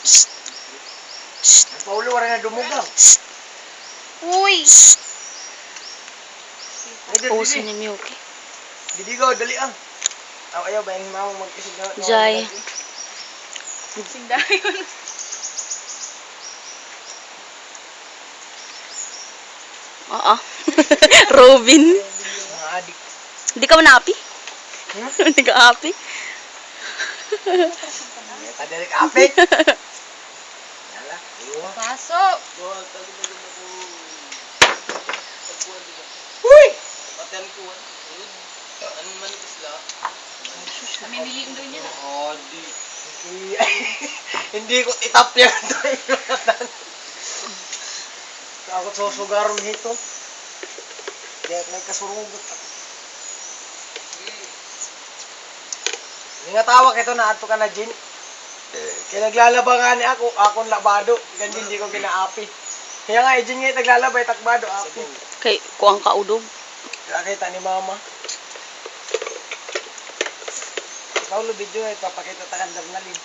Ang Paulo, wala na dumugang. Uy! Dali, Puso dali. ni Miyuki. Didigo, dali ang. Ayaw ba yung mamang mag-isig na? Jai. Sindayon. Oo. Robin. Mga adik. Hindi ka manapi? Hindi ka api? Kadali ka apit. Yala, iwa. Pasok. Uy! Patan ko. Anong manitis la? Namimiliin doon niya. Oh, di. Hindi ko itap yan ito. Ako susugaron hito. Kaya may kasurugot. Hindi nga tawag ito na ato ka na, Jin. Kaya naglalaba nga ni ako, akong labado. Ganyan hindi ko ginaapi. Kaya nga, Jin nga naglalaba, takbado, api. Kay kuang kaudog. Kaya kita ni Mama. Paulo video ay papakita ta kandar na lin.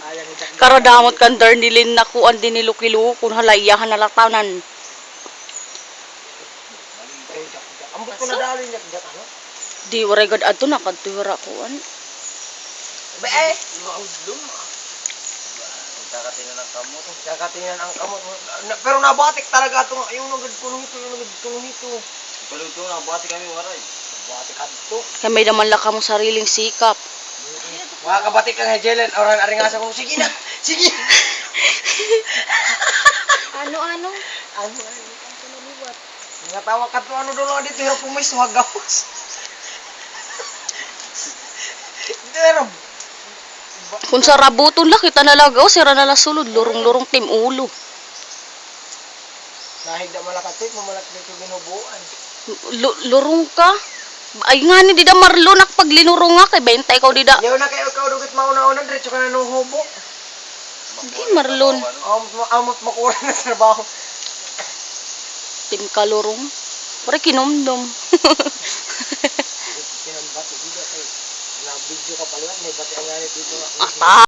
Ayan ni Jack. Karadamot kan darnilin na kuan din ni Lukilu kung halayahan na latanan. Ambot ko na dali niya Jack ano? Di waray gad adto na kadto wara kuan. Ba eh, Maudlum. Kakatingin ng kamot. kakatingnan ang kamot. Pero nabatik talaga itong yung nagad kulong ito. Paluto na, bati kami waray. Batik kadto. Kay may naman laka mo sariling sikap. Mga kabatik kang Hejelen, orang aringasa ko, sige na, sige. Ano? Ano? Nga tawa ka to, ano doon dito, hirap pumis, wagawas. Pero, Kung sa rabuton la kita nalagaw sira na lasulod lurong-lurong tim ulo. nahigda malakatik, mamalakit ito binubuan. Lurong ka. Ay nga ni dida marlunak pag linurong nga kay bentay ko dida. Yaw na kayo, ikaw dugit mauna-una, diretso ka na nung hubo. Di marlon. Amot makuha na sa trabaho. Tim ka lurong. Pare kinomdom. Pinambati dito kay na video ka pala, may bati ang ganit dito. Ata.